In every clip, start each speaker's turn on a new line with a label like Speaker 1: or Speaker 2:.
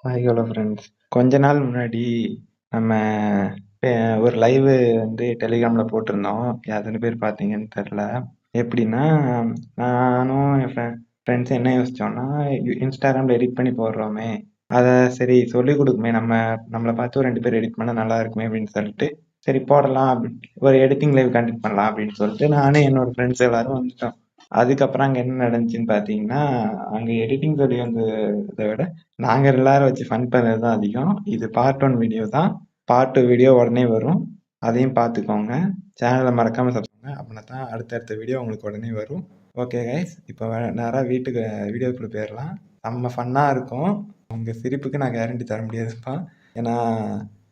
Speaker 1: Hi hello friends. கொஞ்ச நாள் முன்னாடி நம்ம பே ஒரு லைவு வந்து டெலிகிராமில் போட்டிருந்தோம். எத்தனை பேர் பார்த்தீங்கன்னு தெரில. எப்படின்னா, நானும் என் ஃப்ரெண்ட்ஸ் என்ன யோசித்தோன்னா, இன்ஸ்டாகிராமில் எடிட் பண்ணி போடுறோமே, அதை சரி சொல்லிக் கொடுக்குமே, நம்மளை பார்த்து ஒரு 2 பேர் எடிட் பண்ணால் நல்லா இருக்குமே அப்படின்னு சொல்லிட்டு, சரி போடலாம் ஒரு எடிட்டிங் லைவ் கண்டக்ட் பண்ணலாம் அப்படின்னு சொல்லிட்டு நானும் என்னோட ஃப்ரெண்ட்ஸ் எல்லாரும் வந்துட்டோம். அதுக்கப்புறம் அங்கே என்ன நடந்துச்சுன்னு பார்த்தீங்கன்னா, அங்கே எடிட்டிங் சொல்லி வந்ததை விட நாங்கள் எல்லாரும் வச்சு ஃபன் பண்ணது தான் அதிகம். இது பார்ட் 1 வீடியோ தான். பார்ட் 2 வீடியோ உடனே வரும். அதையும் பார்த்துக்கோங்க. சேனலை மறக்காமல் சப்ஸ்கிரைப் அப்படின்னா தான் அடுத்தடுத்த வீடியோ உங்களுக்கு உடனே வரும். ஓகே கைஸ், இப்போ நேராக வீட்டுக்கு வீடியோக்குள்ளே போயிடலாம். செம்ம ஃபன்னாக இருக்கும். உங்கள் சிரிப்புக்கு நான் கேரண்டி தர முடியாதுப்பா. ஏன்னா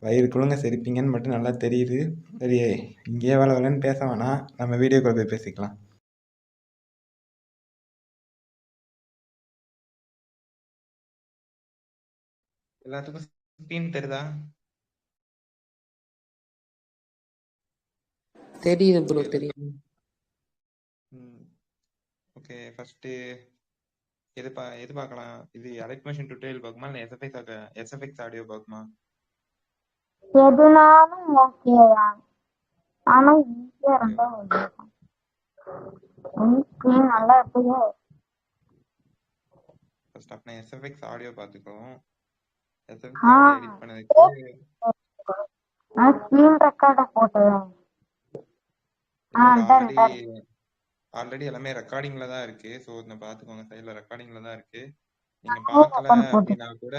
Speaker 1: வயிறு குழுங்க சிரிப்பீங்கன்னு மட்டும் நல்லா தெரியுது. சரி, இங்கேயே வேலை வேலைன்னு பேச வேணாம், நம்ம வீடியோக்குள்ளே போய் பேசிக்கலாம். எல்லாத்துக்கும் ஸ்க்ரீன் தெரியுதா?
Speaker 2: தெரியுது ப்ரோ, தெரியுது.
Speaker 1: ஓகே, ஃபர்ஸ்ட் எது பார்க்கலாம்? இது அலைட் மோஷன் டுட்டோரியல் பார்க்குமா இல்லை எஸ்எஃப்எக்ஸ் ஆடியோ பார்க்குமா?
Speaker 3: எதுனாலும் ஓகேயா, ஆனா ஈஸியா இருந்தா ஸ்கிரீன் நல்லா இருக்குதோ.
Speaker 1: ஃபர்ஸ்ட் ஆஃப் நான் எஸ்எஃப்எக்ஸ் ஆடியோ பார்த்துக்கிறோம். எஸ்எஃப்எக்ஸ் ஆடியோ எடிட் பண்ணதுக்கு
Speaker 3: நான் ஸ்கிரீன் ரெக்கார்ட போட்டேன்.
Speaker 1: ஆல்ரெடி எல்லாமே ரெக்கார்டிங்ல தான் இருக்கு. ஸோ இதை பார்த்துக்கோங்க, சைடில் ரெக்கார்டிங்ல தான் இருக்கு. நீங்க பார்க்கல அப்படின்னா கூட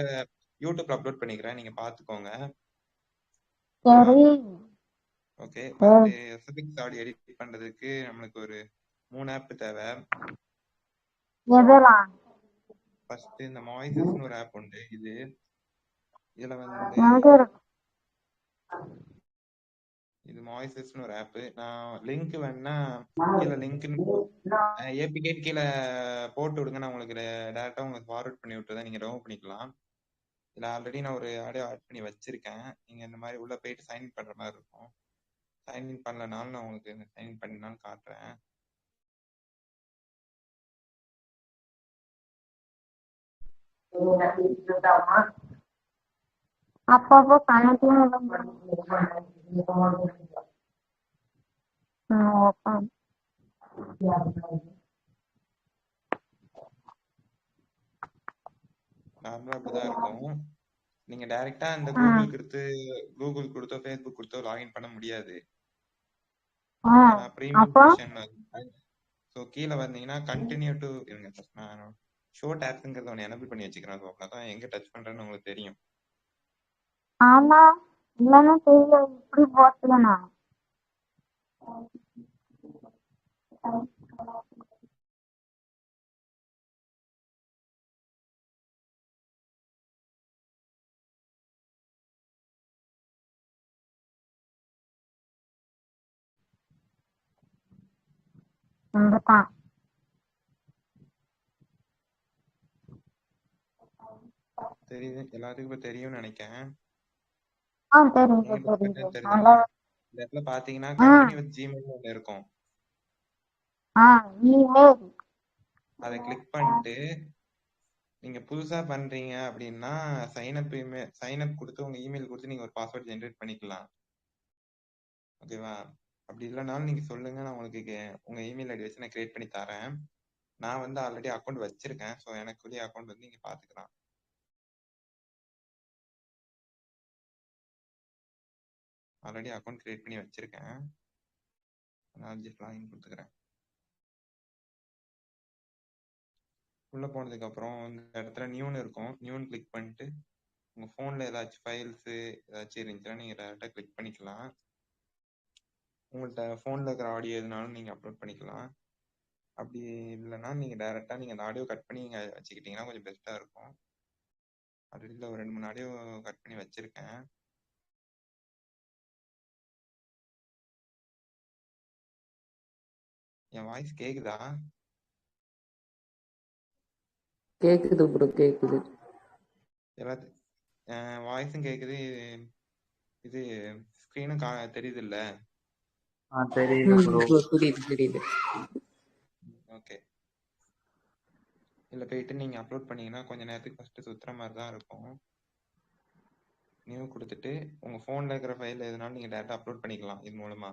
Speaker 1: யூடியூப்ல அப்லோட் பண்ணிக்கிறேன், நீங்க பார்த்துக்கோங்க.
Speaker 3: சரி
Speaker 1: okay, first SFX audio edit பண்றதுக்கு நம்மளுக்கு ஒரு 3 ஆப் தேவை.
Speaker 3: எதெல்லாம்?
Speaker 1: ஃபர்ஸ்ட் இந்த மாய்ஸஸ்னு ஒரு ஆப் உண்டு. இதுல வந்து இது மாய்ஸஸ்னு ஒரு ஆப். நான் லிங்க் வேணா கீழே லிங்க் ஏபிகே கீழே போட்டு விடுங்க, நான் உங்களுக்கு டேரக்டா உங்களுக்கு ஃபார்வர்ட் பண்ணி விட்டுறேன், நீங்க டவுன்லோட் பண்ணிக்கலாம். இதுல ஆல்ரெடி நான் ஒரு ஆடியோ ஆட் பண்ணி வச்சிருக்கேன். நீங்க இந்த மாதிரி உள்ள போயிட்டு சைன்இன் பண்ற மாதிரி இருக்கும். சைன்இன் பண்ணலனாலும் நான் உங்களுக்கு சைன்இன் பண்ணினாலும் காட்டுறேன்.
Speaker 3: அப்பப்போ கணக்கையும்
Speaker 1: நார்மலா அப்படிதான் இருக்கும். நீங்க டைரக்டா இந்த கூகுள் கொடுத்தோ ஃபேஸ்புக் கொடுத்தோ லாகின் பண்ண முடியாது. ஏன்னா பிரீமியம் வெர்ஷன். ஸோ கீழே வந்தீங்கன்னா கண்டினியூ டு இருங்க. நான் ஷோ டேப்ங்கிறத ஒன்று எனபிள் பண்ணி வச்சுக்கிறேன். ஸோ அப்பதான் எங்க டச் பண்றேன்னு உங்களுக்கு தெரியும்.
Speaker 3: ஆமா, இல்லைன்னா தெரியல இப்படி போட்டுலண்ணா.
Speaker 1: தெரியுது, எல்லாத்துக்கும் இப்ப தெரியும்னு நினைக்கிறேன்.
Speaker 3: இந்த
Speaker 1: இடத்துல பாத்தீங்கன்னா கண்டினியூ வித் ஜிமெயில் ஒன்று இருக்கும். அதை கிளிக் பண்ணிட்டு நீங்க புதுசா பண்றீங்க அப்படின்னா சைன் அப் கொடுத்து உங்க இமெயில் கொடுத்து நீங்க ஒரு பாஸ்வேர்ட் ஜென்ரேட் பண்ணிக்கலாம். ஓகேவா? அப்படி இல்லைனாலும் நீங்க சொல்லுங்க, நான் உங்களுக்கு உங்க இமெயில் ஐடி வச்சு நான் கிரியேட் பண்ணி தரேன். நான் வந்து ஆல்ரெடி அக்கௌண்ட் வச்சிருக்கேன். ஸோ எனக்குரிய அக்கௌண்ட் வந்து நீங்க பாத்துக்கலாம். ஆல்ரெடி அக்கௌண்ட் கிரியேட் பண்ணி வச்சிருக்கேன். நான் ஜஸ்ட் லாகின் கொடுத்துக்கிறேன். உள்ள போனதுக்கு அப்புறம் இந்த இடத்துல நியூன்னு இருக்கும். நியூன்னு கிளிக் பண்ணிட்டு உங்க போன்ல ஏதாச்சும் ஃபைல்ஸ் ஏதாச்சும் இருந்துச்சுன்னா நீங்க டேரக்டா கிளிக் பண்ணிக்கலாம். உங்கள்கிட்ட போன்ல இருக்கிற ஆடியோ எதுனாலும் நீங்க அப்லோட் பண்ணிக்கலாம். அப்படி இல்லைன்னா நீங்க டைரக்டா நீங்க அந்த ஆடியோ கட் பண்ணி நீங்க வச்சுக்கிட்டீங்கன்னா கொஞ்சம் பெஸ்டா இருக்கும். ஆல்ரெடி ஒரு 2-3 ஆடியோ கட் பண்ணி வச்சிருக்கேன். என் வாய்ஸ் கேக்குதா?
Speaker 2: கேக்குது ப்ரோ, கேக்குது.
Speaker 1: எல்லாத்துக்கும் வாய்ஸும் கேக்குது. இது ஸ்கிரீனும் தெரியுது இல்ல?
Speaker 2: தெரியுது.
Speaker 1: ஓகே, இல்ல போயிட்டு நீங்க அப்லோட் பண்ணீங்கன்னா கொஞ்ச நேரத்துக்கு ஃபர்ஸ்ட் சுத்துற மாதிரி தான் இருக்கும். நியூ கொடுத்துட்டு உங்க போன்ல இருக்கிற ஃபைல் எதுனாலும் நீங்க டேரக்டா அப்லோட் பண்ணிக்கலாம் இது மூலமா.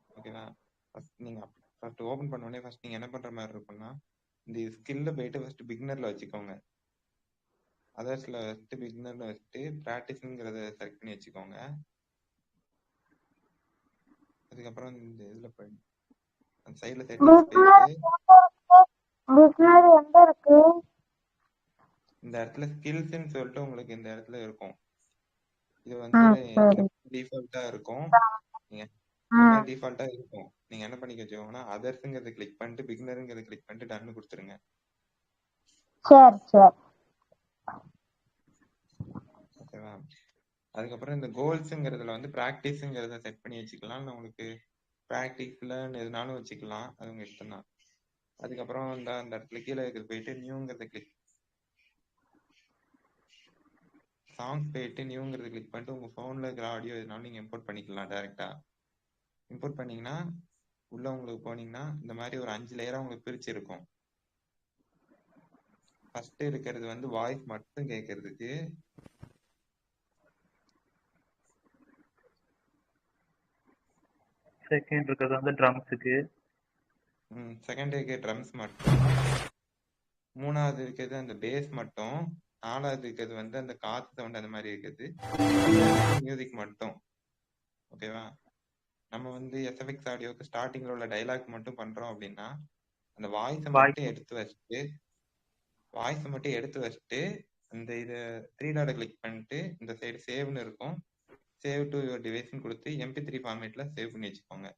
Speaker 1: ஓகேவா? நீங்க ஃபர்ஸ்ட் ஓபன் பண்ண உடனே ஃபர்ஸ்ட் நீங்க என்ன பண்ற மாதிரி இருக்கும்னா, இந்த ஸ்கில்ல போயிட்டு ஃபர்ஸ்ட் பிகினர்ல வச்சுக்கோங்க. அதர்ஸ்ல ஃபர்ஸ்ட் பிகினர்ல வச்சுட்டு ப்ராக்டிஸ்ங்கிறத செலக்ட் பண்ணி வச்சுக்கோங்க. அதுக்கப்புறம் இந்த இதுல போய் அந்த சைடுல செட்டிங்ஸ் போயிட்டு
Speaker 3: பிகினர் எங்க இருக்கு?
Speaker 1: இந்த இடத்துல ஸ்கில்ஸ்ன்னு சொல்லிட்டு உங்களுக்கு இந்த இடத்துல இருக்கும். இது
Speaker 3: ஆ
Speaker 1: வந்து
Speaker 3: சரி.
Speaker 1: டிஃபால்ட்டா இருக்கும். நீங்க
Speaker 3: ஆ
Speaker 1: டிஃபால்ட்டா இருக்கும். நீங்க என்ன பண்ணிக்க வச்சுக்கோங்கன்னா அதர்ஸ்ங்கிறத கிளிக் பண்ணிட்டு பிகினருங்கிறத கிளிக் பண்ணிட்டு டன் கொடுத்துருங்க.
Speaker 3: சரி சரி.
Speaker 1: ஓகேவா? அதுக்கப்புறம் இந்த கோல்ஸுங்கிறதுல வந்து ப்ராக்டிஸுங்கிறத செட் பண்ணி வச்சுக்கலாம். இல்லை உங்களுக்கு ப்ராக்டிஸ்ல எதுனாலும் வச்சுக்கலாம். அது உங்க இஷ்டம் தான். அதுக்கப்புறம் அந்த இடத்துல கீழே இருக்கிறது போயிட்டு நியூங்கிறத கிளிக் சாங்ஸ் போயிட்டு நியூங்கிறத கிளிக் பண்ணிட்டு உங்க ஃபோன்ல இருக்கிற ஆடியோ எதுனாலும் நீங்க இம்போர்ட் பண்ணிக்கலாம் டைரக்டா. இம்போர்ட் பண்ணீங்கன்னா உள்ள உங்களுக்கு போனீங்கன்னா இந்த மாதிரி ஒரு 5 லேயரா உங்களுக்கு பிரிச்சு இருக்கும். ஃபர்ஸ்ட் இருக்கிறது வந்து வாய்ஸ் மட்டும் கேட்கறதுக்கு.
Speaker 4: செகண்ட் இருக்கிறது வந்து ட்ரம்ஸுக்கு.
Speaker 1: செகண்ட் இருக்கிற ட்ரம்ஸ் மட்டும். மூணாவது இருக்கிறது அந்த பேஸ் மட்டும். நாலாவது இருக்கிறது வந்து அந்த காத்து சவுண்ட் அந்த மாதிரி இருக்குது. மியூசிக் மட்டும். ஓகேவா? நம்ம வந்து எஸ்எஃப்எக்ஸ் ஆடியோக்கு ஸ்டார்டிங்ல உள்ள டைலாக் மட்டும் பண்றோம் அப்படின்னா அந்த வாய்ஸை மட்டும் எடுத்து வச்சுட்டு அந்த இதை 3 டாட்டை கிளிக் பண்ணிட்டு இந்த சைடு சேவ்னு இருக்கும். சேவ் டு யுவர் டிவைஸ்னு கொடுத்து MP3 ஃபார்மேட்ல சேவ் பண்ணி வச்சுக்கோங்க.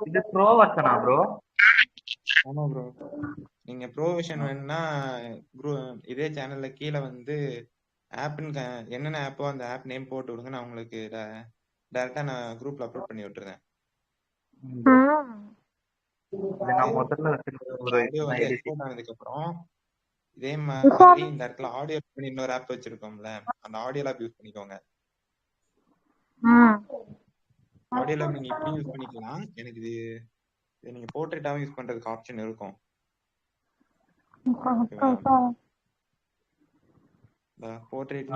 Speaker 4: இது ப்ரோ வெர்ஷனா ப்ரோ?
Speaker 1: ஆமா ப்ரோ. நீங்க ப்ரோ வெர்ஷன் வேணும்னா இதே சேனல்ல கீழே வந்து ஆப்னு என்னென்ன ஆப்போ அந்த ஆப் நேம் போட்டு விடுங்க. நான் உங்களுக்கு டைரக்டா நான் குரூப்ல அப்லோட் பண்ணி விட்டுறேன்.
Speaker 4: நான் முதல்ல ஒரு
Speaker 1: ஆடியோ வந்து எக்ஸ்போர்ட் ஆனதுக்கு அப்புறம் இதே மாதிரி இந்த இடத்துல ஆடியோ இன்னொரு ஆப் வச்சிருக்கோம்ல, அந்த ஆடியோ ஆப் யூஸ் பண்ணிக்கோங்க. ஆடியோ லேப் நீங்க இப்படி யூஸ் பண்ணிக்கலாம். எனக்கு இது நீங்க போர்ட்ரேட்டாவும் யூஸ் பண்றதுக்கு ஆப்ஷன் இருக்கும். போர்ட்ரேட்